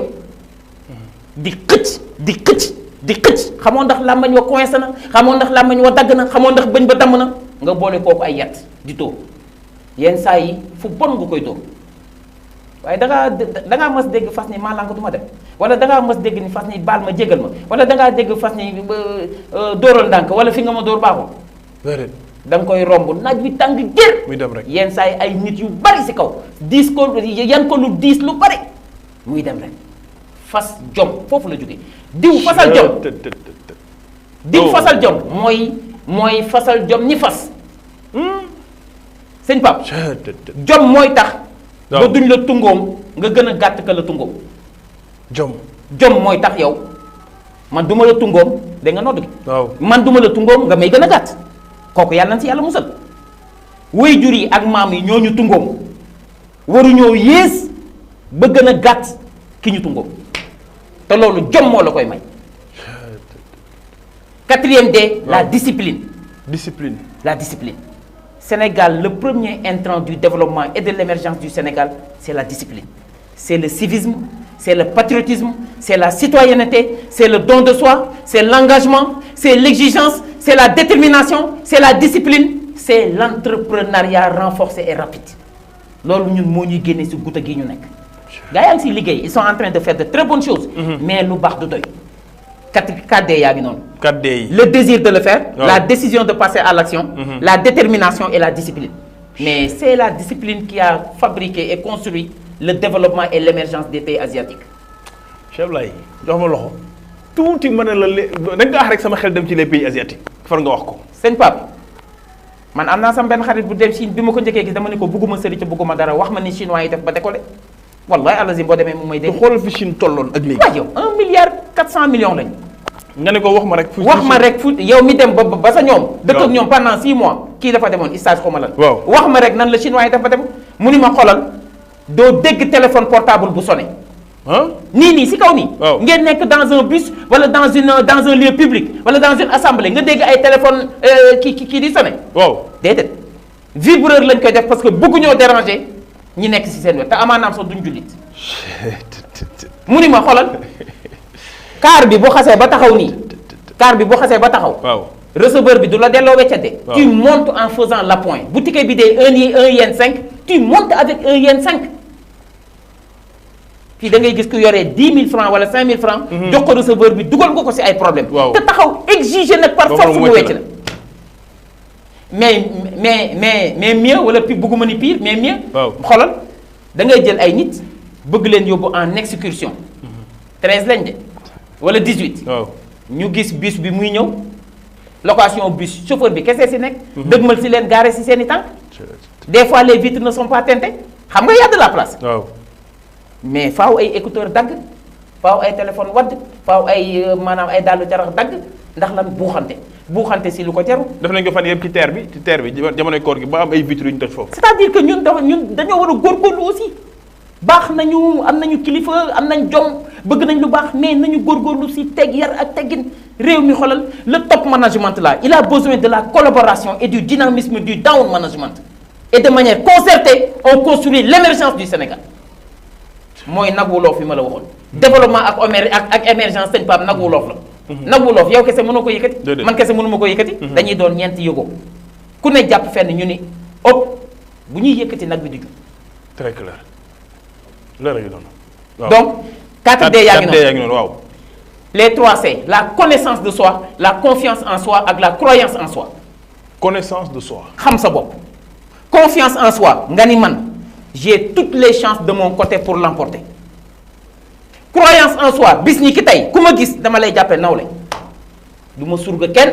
di xëcc di xëcc di xëcc xamoo ndax làmmañ wa coincé na xamoo ndax làmmañ wa dagg na xamoo ndax bëñ ba damm na nga boole kooku ay yat di dóor yenn saa yi fu bon nga koy dóor waaye dangaa mas dégg fas ni maa lànk du ma dem wala dangaa mas dégg ni fas ni baal ma jégal ma wala dangaa dégg fas ni dóoral ndànk wala fi nga ma dóor baaxul da nga koy romb naaj wi tàng jër muy dem rek yenn saa yi ay nit yu bari si kaw diis ko yan ko lu diis lu bari muy dem rek fas jom foofu la jógee diw fasal jom diw fasal jom mooy fasal jom ñi fas sëñ Pape jom mooy tax ba duñ la tungoom nga gën a gàtt ka la tungoom jom mooy tax yow man duma la tungoom da nga nodd gi waaw man duma la tungoom nga may gën a gàtt kooku yàlla na ci yàlla musal waajur yi ak maam yi ñoo ñu tungoom waruñoo yées ba gën a gàtt ki ñu tungoom te loolu jom moo la koy may. Quatrième D, la discipline. Discipline. La discipline. Sénégal, le premier intrant du développement et de l'émergence du Sénégal, c'est la discipline. C'est le civisme, c'est le patriotisme, c'est la citoyenneté, c'est le don de soi, c'est l'engagement, c'est l'exigence, c'est la détermination, c'est la discipline, c'est l'entrepreneuriat renforcé et rapide. Loolu ñun moo ñuy génne ci gouta gi ñu nekk. Gars yaa ngi ci liggéey, ils sont en train de faire de très bonnes choses. Mais lu baax du doy. 4D yaa ngi noonu. 4D yi. Le désir de le faire, Ouais. la décision de passer à l'action, la détermination et la discipline. Mais c'est la discipline qui a fabriqué et construit le développement et l'émergence des pays asiatiques. Cheikh Laye jox ma loxo tuuti mën na la da nga wax rek sama xel dem ci les pays asiatiques far nga wax ko. Sëñ Pape man am naa sama benn xarit bu dem Chine bi ma ko njëkkee gis dama ne ko bugguma sëri ca bugguma dara wax ma ni chinois yi def ba décollé wallahi alazim boo demee mu may te dégg. xoolal fi Chine tolloon ak léegi. waaw yow 1 milliard 400 millions lañ. nga ne ko wax ma rek. wax ma rek fu yow mi dem ba sa ñoom. dëkk ak waaw. ñoom pendant 6 mois kii dafa demoon stage xaw ma lan. waaw. wax ma rek nan la chinois yi def ba dem mu ni ma xoolal doo dégg téléphone portable bu sonné. ah nii si kaw nii. waaw. ngeen nekk dans un bus wala dans un lieu public wala dans une assemblée nga dégg ay téléphone kii di sonné. waaw. déedéet vibreur lañ koy def parce que bëgguñoo déranger ñi nekk ci seen wet te amaanaam sax duñ jullit. mu ni ma xoolal car bi bu xasee ba taxaw nii car bi bu xasee ba taxaw. waaw. receveur bi du la delloo weccate. waaw. tu montes en faisant l'appoint bu ticket bi dee 1 yen 5 tu montes avec 1 yen 5. fii da ngay gis ku yoree 10 000 francs wala 5 000 francs. jox ko receveur bi dugal nga ko ci ay problème waaw. te taxaw exiger nag par Ba force mu mu wecc wecc la. mais mieux wala pi bëgguma ni pire mais mieux. waaw. xoolal da ngay jël ay nit bëgg leen yóbbu en excursion 13 lañ de wala 18. waaw. ñu gis bus bi muy ñëw location bus chauffeur bi kese si nekk. dëgmal si leen garé si seen i tànk. des fois les vitres ne sont pas teintées xam nga y a de la place. waaw. mais faaw ay écouteurs dagg faaw ay téléphone wadd faaw ay maanaam ay dàllu carax dagg ndax lan buuxante si lu ko jaru. def nañ ko fan yëpp ci terre bi jamonoy koor gi ba am ay vitres yu ñu toj foofu. c'est-à-dire que ñun dañoo war a góorgóorlu aussi baax nañu am nañu kilifa am nañ jom bëgg nañ lu baax mais nañu góorgóorlu si teg yar ak teggin réew mi xoolal le top management là il a besoin de la collaboration et du dynamisme du down management et de manière concertée on construit l'émergence du Sénégal mooy nag wu loof yi ma la waxoon développement ak émergence sëñ Pape nag wu loof la nag wu loof yow kese mënoo ko yëkkati Déedéet. man kese mënuma ko yëkkati dañuy doon ñeenti yëgoo ku ne jàpp fenn ñu ni ëpp bu ñuy yëkkati nag bi di jub très clair leer a ngi noonu. waaw. donc 4D yaa ngi 4D noonu yaa ngi noonu waaw. les 3C la connaissance de soi la confiance en soi ak la croyance en soi connaissance de soi. xam sa bopp confiance en soi nga ni man j'ai toutes les chances de mon côté pour l'emporter croyance en soi bis ni ki tey ku ma gis dama lay jàppee nawle du ma surga kenn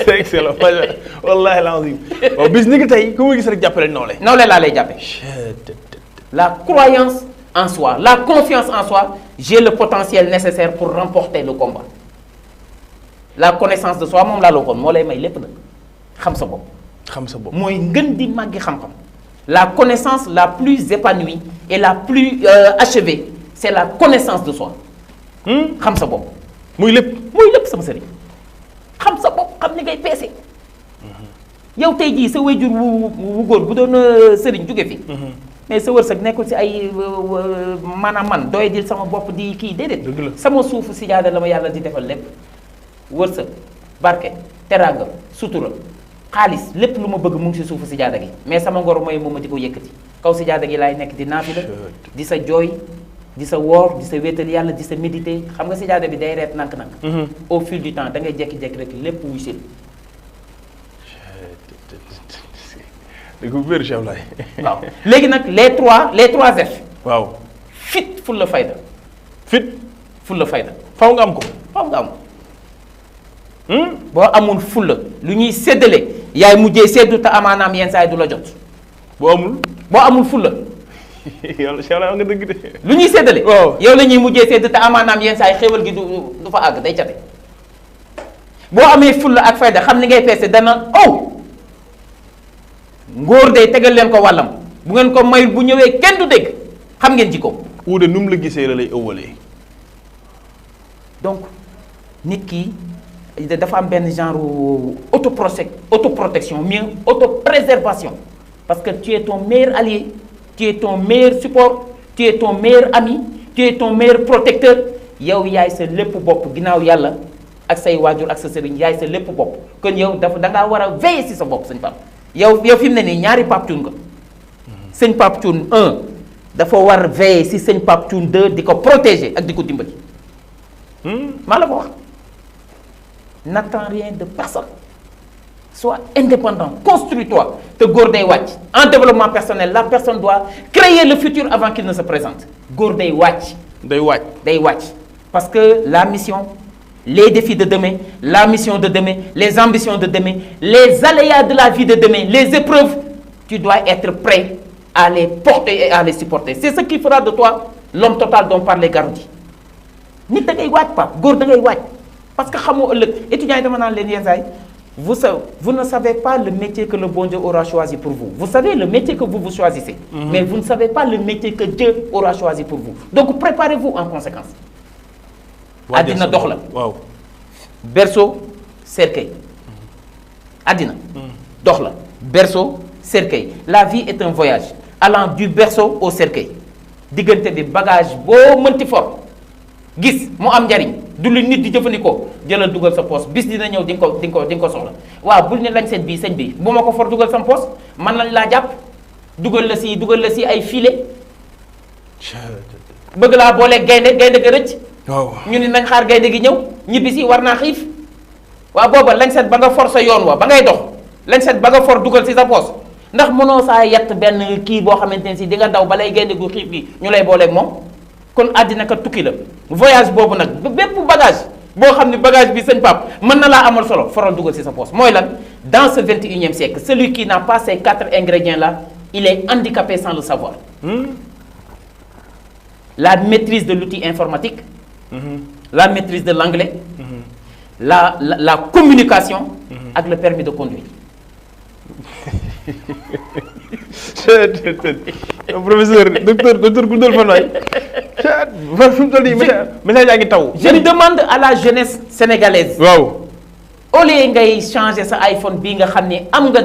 c'est excellent wallahi alazim waaw bis ni ki tey ku ma gis rek jàppale noole. nawle laa lay jàppee la croyance en soi la confiance en soi j'ai le potentiel nécessaire pour remporter le combat la connaissance de soi moom laa la waxoon moo lay may lépp nag xam sa bopp xam sa bopp. mooy ngën di màggi xam-xam la connaissance la plus épanouie et la plus achevée c'est la connaissance de soi xam sa bopp muy lépp. mooy lépp sama sëriñ xam sa bopp xam ni ngay peese yow tey jii sa wayjur wu góor bu doon sëriñ jóge fi mais sa wërsëg nekkul si ay maanaam man doy dil sama bopp di kii déedéet Dëgg la. sama suufu si jaada la ma yàlla di defal lépp wërsëg barke teraanga sutura xaalis lépp lu ma bëgg mu ngi si suufu si jaada gi mais sama ngor mooy moom ma di ko yëkkati kaw si jaada gi laay nekk di naafila di sa jooy di sa woor di sa wéetal yàlla di sa méditer xam nga si jaada bi day reet nank-nank au fil du temps da ngay jekki-jekki rek lépp wuy sil da ko wér Cheikh Laye. waaw léegi nag les trois F waaw. fit fulla fayda fit fulla fayda faw nga am ko. faaw nga am boo amul fulla lu ñuy séddale yaay mujjee séddu te amaanaam yenn saa yi du la jot boo amul. boo amul fulla yàlla Cheikh nga dëgg de. lu ñuy séddale. waaw yow la ñuy mujjee sédd te amaanaam yenn saa yi xéwal gi du fa àgg day cate boo amee fulla ak fayda xam ni ngay peese dana ngóor day tegal leen ko wàllam bu ngeen ko mayul bu ñëwee kenn du dégg xam ngeen jikko. uude nu mu la gisee la lay ëwwalee. donc nit ki dafa am benn genre autoprotection mieux autopréservation parce que tu es ton meilleur allié tu es ton meilleur support tu es ton meilleur ami tu es ton meilleur protecteur yow yaay sa lépp bopp ginnaaw yàlla ak say waajur ak sa sëriñ yaay sa lépp bopp kon yow da ngaa war a veiller ci sa bopp sëñ Pape yow fi mu ne nii ñaari Pape Thioune nga sëñ Pape Thioune 1 dafa war veiller ci sëñ Pape Thioune 2 di ko protéger ak di ko dimbali maa la ko wax n'attends rien de personne sois indépendant construis-toi te góor day wàcc en développement personnel la personne doit créer le futur avant qu'il ne se présente góor day wàcc day wàcc parce que la mission les défis de demain la mission de demain les ambitions de demain les aléas de la vie de demain les épreuves tu dois être prêt à les porter et à les supporter c'est ce qui fera de toi l'homme total dont parlait Garoudi nit da ngay waaj Pape góor da ngay waaj parce que xamoo ëllëg étudiants yi dama naan leen yenn saa yi vous ne savez pas le métier que le bon Dieu aura choisi pour vous vous savez le métier que vous choisissez mais vous ne savez pas le métier que Dieu aura choisi pour vous donc préparez-vous en conséquence addina dox la waaw berceau cercueil addina dox la berceau cercueil la vie est un voyage allant du berceau au cercueil diggante bi bagage boo mënti for gis mu am njariñ du lu nit di jëfandikoo jëlal dugal sa poos bis dina ñëw di nga ko soxla waaw bul ne lañ seen bii sëñ bi bu ma ko for dugal sam poos man lañ laa jàpp dugal la si ay filet bëgg laa boolee gaynde ga rëcc waaw ñu ni nañ xaar gaynde gi ñëw ñibbi si war naa xiif waaw booba lañ seet ba nga for sa yoon wa ba ngay dox lañ seet ba nga for dugal si sa poos ndax mënoo saa yett benn kii boo xamante ne si di nga daw balay gaynde gu xiif gi ñu lay booleeg moom kon àddina ka tukki la voyage boobu nag bépp bagage boo xam ne bagage bi sëñ Pape mën na laa amal solo foral dugal ci sa poche mooy lan dans ce 21e siècle celui qui n'a pas ces 4 ingrédients là il est handicapé sans le savoir la maîtrise de l'outil informatique la maîtrise de l'anglais la communication ak le permis de conduire professeur docteur Koundoul Fanoye message yaa ngi taw. je demande à la jeunesse sénégalaise. waaw. au lieu ngay changer sa iPhone bii nga xam ne am nga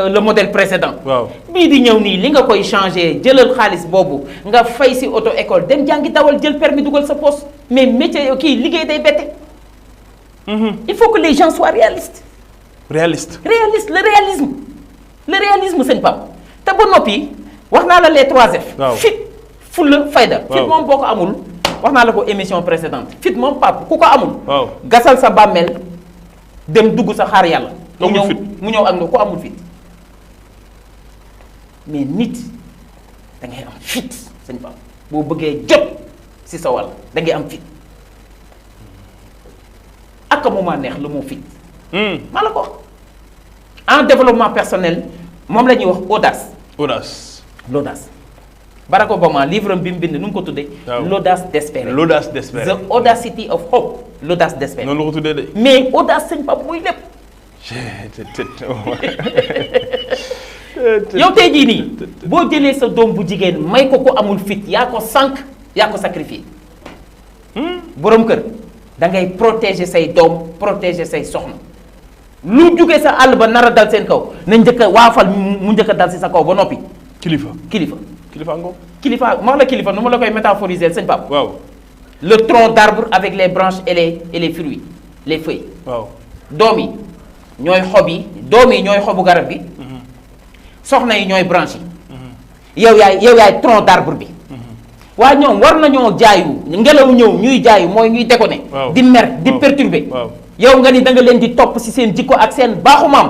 le modèle précédent. waaw bii di ñëw nii li nga koy changer jëlal xaalis boobu nga fay si auto école dem jàngi dawal jël permis dugal sa poste mais métier kii liggéey day bette. il faut que les gens soient réalistes. le réalisme sëñ Pape te ba noppi wax naa la les 3F. waaw fit fulla fayda. fit moom boo ko amul wax naa la ko émission précédente fit moom Pape ku ko amul. waaw gasal sa bàmmeel dem dugg sa xaar yàlla. mu ñëw ak nga ku amul fit mais nit da ngay am fit sëñ Pape boo bëggee jot si sa wàll da ngay am fit ak mu ma neex lu mu fit. maa la ko wax en développement personnel moom la ñuy wax l'audace Barack Obama livre bi mu bind nu mu ko tuddee. l'audace d'espérer. The audacity of hope. l'audace d'espérer. noonu la ko tuddee de. mais audace sëñ Pape muy lépp. yow tey jii nii boo jëlee sa doom bu jigéen may ko amul fit yaa ko sànq yaa ko sacrifié. borom kër da ngay protéger say doom protéger say soxna. lu jugee sa àll ba nar a dal seen kaw na njëkk a waafal mu njëkk a dal si sa kaw ba noppi. kilifa ngoo. kilifa ma wax la kilifa nu ma la koy métaphoriser sëñ Pape. waaw. le tronc d'arbre avec les branches et les fruits les feuilles. waaw. doom yi ñooy xob yi doom yi ñooy xobu garab bi. soxna yi ñooy branche yi. yow yaay tronc d'arbre bi. waaye ñoom war nañoo jaayu ngelaw ñëw ñuy jaayu mooy ñuy déconner. di mer di perturber. yow nga ni da nga leen di topp ci seen jikko ak seen baaxu maam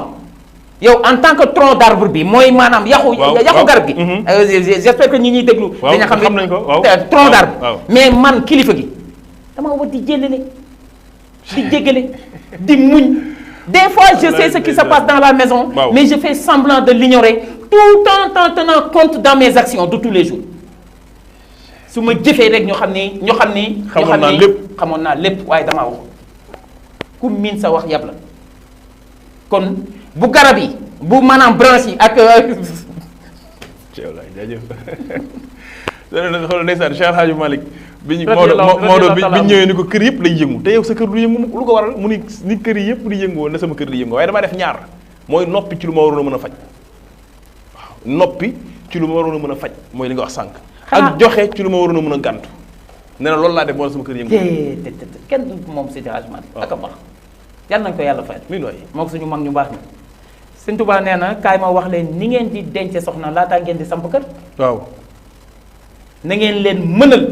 yow en tant que tronc d'arbre bi mooy maanaam yaxu garab gi. j'espère que ñi ñuy déglu. dañu xam nañ ko tronc d'arbre. mais man kilifa gi dama war di jëlale di jéggale di muñ Des fois, je sais ce qui se passe dans la maison, mais je fais semblant de l'ignorer tout en tenant compte dans mes actions de tous les jours. su ma jëfee rek ñu xam ni xamoon naa lépp waaye damaa wax ku miin sa wax yàpp la kon bu garab yi bu maanaam branche yi ak jaajëf xool ndeysaan Cheikh Hadji Malick bi ñu Maodo bi ñu ñëwee ni ko kër yëpp lay yëngu te yow sa kër du yëngu lu ko waral mu ni kër yi yëpp di yëngu woon na sama kër di yëngu waaye damaa def ñaar mooy noppi ci lu ma waroon a mën a faj waaw noppi ci lu ma waroon a mën a faj mooy li nga wax sànq ak joxe ci lu ma waroon a mën a gàntu nee na loolu laa def moo sama kër yëngu kenn du moom Seydi Hadji Malick ak a baax yàlla nañ ko yàlla fay min waay moo ko suñu mag ñu baax ni Sëñ Tuubaa nee na kaay ma wax leen ni ngeen di denc soxna laataa ngeen di samp kër waaw na ngeen leen mënal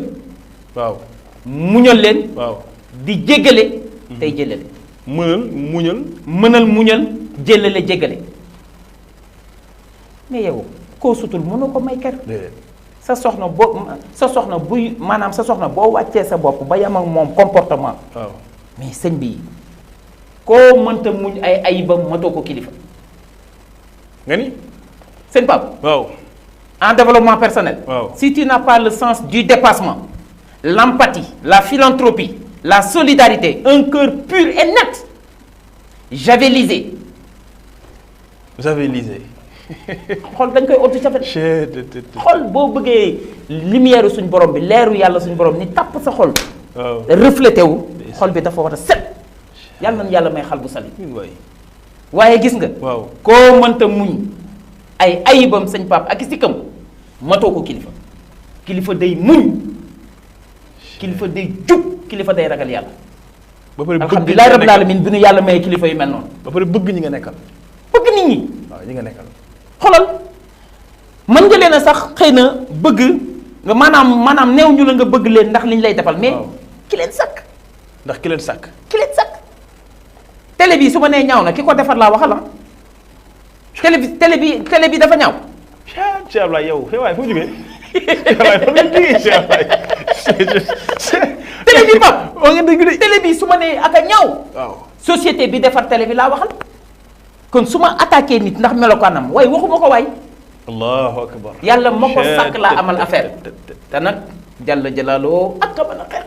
waaw muñal leen waaw di jéggale tey jëlale mënal muñal jëlale jéggale mais yow koo sutul mënoo ko may kër sa soxna buy maanaam sa soxna boo wàccee sa bopp ba yam ak moom comportement waaw mais sëñ bi koo mënta muñ ay ayibam matoo ko kilifa nga ni sëñ Pape waaw en développement personnel waaw si tu n'as pas le sens du dépassement, l'empathie, la philanthropie, la solidarité, un cœur pur et net, javelisé. Javelisé. xol dañ koy otu javel xol boo bëggee lumière suñ borom bi leeru yàlla suñ borom ni tàpp sa xol reflété wu xol bi dafa war a set yàlla nañ yàlla may xal bu sali waaye gis nga waaw koo mënta muñ ay ayibam sëñ Pape ak sikkam matoo ko kilifa day muñ kilifa day jub kilifa day ragal yàlla ba pare alhamdulilah rabbil alamin bi nu yàlla may kilifa yu mel noonu ba pare bëgg ñi nga nekkal bëgg nit ñi waaw ñi nga nekkal xolal mën nga leen a sax xëy na bëgg nga maanaam néew ñu la nga bëgg leen ndax liñ lay defal mais ki leen sàkk ndax ki leen sàkk télé bi su ma nee ñaaw na ki ko defar laa waxal télé bi dafa ñaaw Cheikh Ablaye yow waaye foo jógee Cheikh Ablaye foo jógee Cheikh Ablaye télé bi Pape waa nga dëgg de télé bi su ma nee ak a ñaaw waaw société bi defar télé bi laa waxal kon su ma attaqué nit ndax melokaanam waaye waxuma ko waay allahu akbar yàlla ma ko sàkk laa amal affaire te nag jàll jalaaloo ak a mën a xeex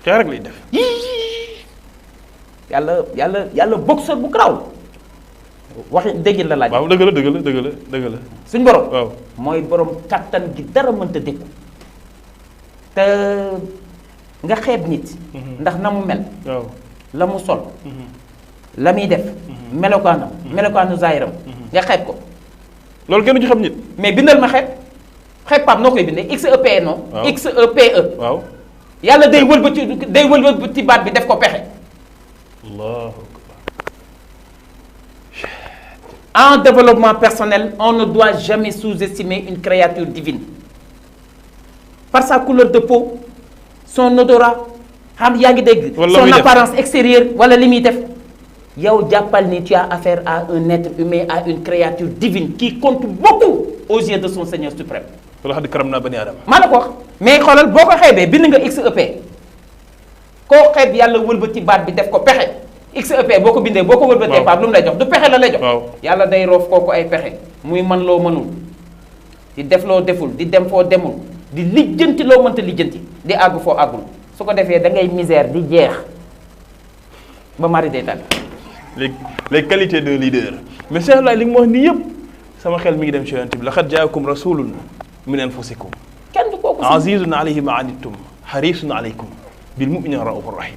xeex rek lay def yàlla boxeur bu garaaw waxi dégg la laaj waaw dëgg la suñ borom waaw mooy borom kattan gi dara mënta dékku te nga xeeb nit ndax na mu mel waaw la mu sol la muy def melokaanu zaayiram nga xeeb ko loolu kenn du ci xam nit mais bindal ma xeeb Pape noo koy bindee XEPE non XEPE waaw yàlla day wëlbati baat bi def ko pexe allahu en développement personnel on ne doit jamais sous-estimer une créature divine par sa couleur de peau son odorat xam yaa ngi dégg son apparence extérieure wala li muy def yow jàppal ni tu as affaire à un être humain, à une créature divine qui compte beaucoup aux yeux de son Seigneur suprême. wala xam ne karam naa bani Aadama. maa la ko wax mais xoolal boo ko xeebee bind nga XEP koo xeeb yàlla wëlbati baat bi def ko pexe XEP boo ko bindee boo ko wëlbatee baat lu mu lay jox du pexe la lay jox. yàlla day roof kooku ay pexe muy man loo mënul di def loo deful di dem foo demul di lijjanti loo mënta lijjanti di àgg foo àggul su ko defee da ngay misère di jeex ba mari day tànn. les qualités d'un leader mais Cheikh Ablaye li nga ma wax nii yëpp sama xel mi ngi dem ci yonent bi laqad jaakum rasulun min anfusikum kenn du kooku azizun alayhi ma anittum harisun alaykum bil mu'minina raufur rahim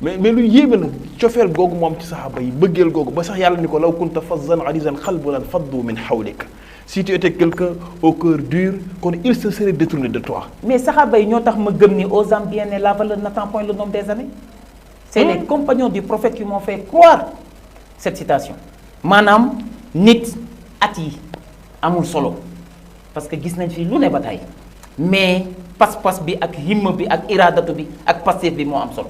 mais lu yéeme la cofeel googu moom ci saxaaba yi bëggeel googu ba sax yàlla ni ko law kunta fazzan ghalizan qalban lan faddu min hawlik si tu étais quelqu'un au cœur dur kon il se serait détourné de toi. mais saxaaba yi ñoo tax ma gëm ni aux âmes bien nées la valeur n'attend point le nombre des années. c'est les compagnons du prophète qui m'ont fait croire cette citation maanaam nit at yi amul solo parce que gis nañ fi lu ne ba tey mais pas-pas bi ak himma bi ak iradatu bi ak passif bi moo am solo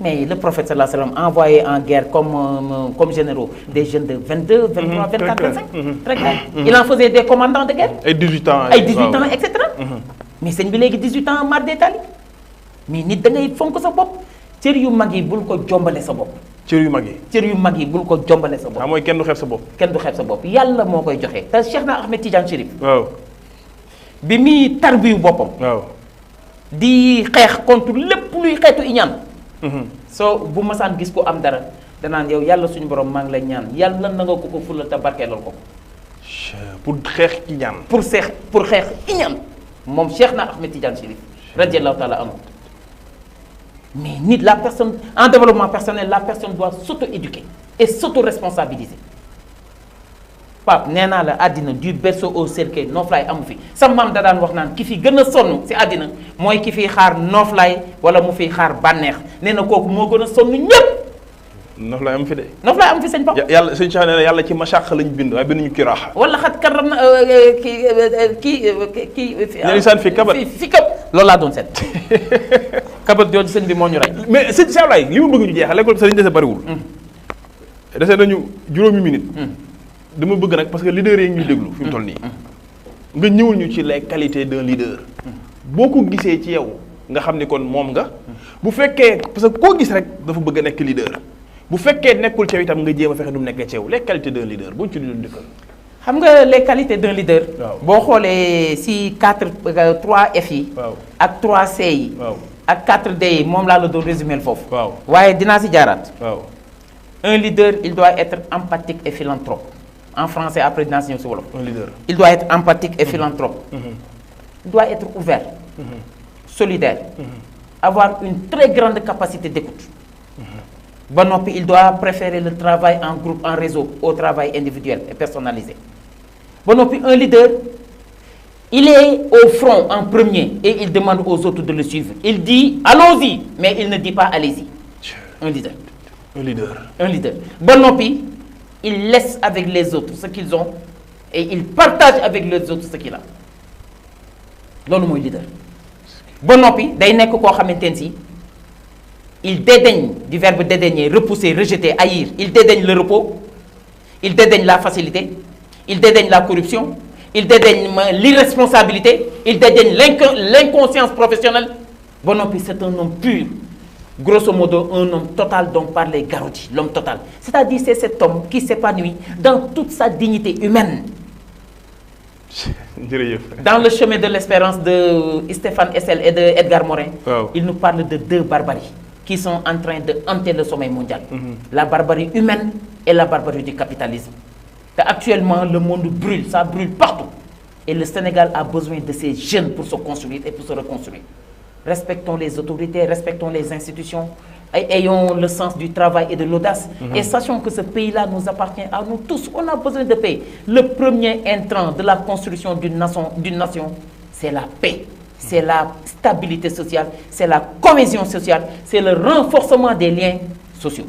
mais le prophète sallallahu alayhi wa sallam envoyé en guerre comme généraux des jeunes de 22 23 24 25 très clair il en faisait des commandants de guerre ay 18 ans ay 18 ans et cetera mais sëñ bi léegi 18 ans mar détali mais nit da ngay fonk sa bopp cër yu mag yi bul ko jombale sa bopp cër yu mag yi. cër yu mag yi bul ko jombale sa bopp. mooy kenn du xeeb sa bopp. kenn du xeeb sa bopp yàlla moo koy joxe te Cheikh na Ahmed Tidiane Chérif. waaw. bi muy tarbiyu boppam. waaw. di xeex contre lépp luy xeetu iñaan. soo bu masaan gis ko am dara danaan yow yàlla suñu borom maa ngi lay ñaan yàlla na nga ko fulal te barkeelal ko. pour xeex iñaan. pour xeex iñaan moom Cheikh na Ahmed Tidiane Chérif radiyallahu taala anhu. mais nit la personne en développement personnel la personne doit s'auto-éduquer et s'auto-responsabiliser. Pape nee naa la àddina du berceau au cercueil nooflaay amu fi sa maam da daan wax naan ki fi gën a sonn si àddina mooy ki fiy xaar nooflaay wala mu fiy xaar bànneex nee na kooku moo gën a sonn ñépp. nooflaay amu fi de. nooflaay amu fi sëñ Pape. yàlla sëñ Cheikh nee na yàlla ci mashaq lañ bind waaye binduñu ci raaxa. wala xat karam na kii. insaan fi kabat fi kab loolu laa doon seet. kabat jooju sëñ bi moo ñu rey. mais sëñ Cheikh Ablaye li ma bëgg ñu jeexal l'école sëñ dese bariwul. dese nañu juróomi minute. dama bëgg nag parce que leader yi ñu déglu fi mu toll nii. nga ñëwul ñu ci les qualités d'un leader. boo ko gisee ci yow nga xam ni kon moom nga. bu fekkee parce que koo gis rek dafa bëgg a nekk leader. bu fekkee nekkul ci yow itam nga jéem a fexe nu mu nekkee ci yow les qualités d'un leader boo ci doon dëkkal. xam nga les qualités d'un leader. waaw boo xoolee si 3 F yi. waaw ak 3 C yi. waaw ak 4 D yi moom laa la doon résumer foofu. waaw waaye dinaa si jaaraat. waaw. Un leader il doit être empathique et philanthrope en français après dinaa si ñëw si wolof. un leader. Il doit être empathique et philanthrope. Il doit être ouvert, solidaire, avoir une très grande capacité d'écoute. Ba noppi il doit préférer le travail en groupe, en réseau, au travail individuel et personnalisé. Ba noppi un leader, il est au front en premier et il demande aux autres de le suivre. Il dit allons-y, mais il ne dit pas allez-y. Un leader. un leader. Un leader. Ba noppi il laisse avec les autres ce qu'ils ont et il partage avec les autres ce qu'il a. Loolu mooy leader. Ba noppi day nekk koo xamante ne si il dédaigne du verbe dédaigner, repousser, rejeter, haïr. Il dédaigne le repos, il dédaigne la facilité, il dédaigne la corruption, il dédaigne l'irresponsabilité, il dédaigne l'inconscience professionnelle. Ba noppi c'est un homme pur. Grosso modo, un homme total dont parle Garoudi, l'homme total. C'est-à-dire c'est cet homme qui s'épanouit dans toute sa dignité humaine. Dans le chemin de l'espérance de Stéphane Hessel et de Edgar Morin, il nous parle de 2 barbaries qui sont en train de hanter le sommeil mondial. La barbarie humaine et la barbarie du capitalisme. Actuellement, le monde brûle, ça brûle partout. Et le Sénégal a besoin de ces jeunes pour se construire et pour se reconstruire. Respectons les autorités, respectons les institutions, ayons le sens du travail et de l'audace. Et sachons que ce pays-là nous appartient à nous tous. On a besoin de paix. Le premier intrant de la construction d'une nation, c'est la paix. C'est la stabilité sociale, c'est la cohésion sociale, c'est le renforcement des liens sociaux.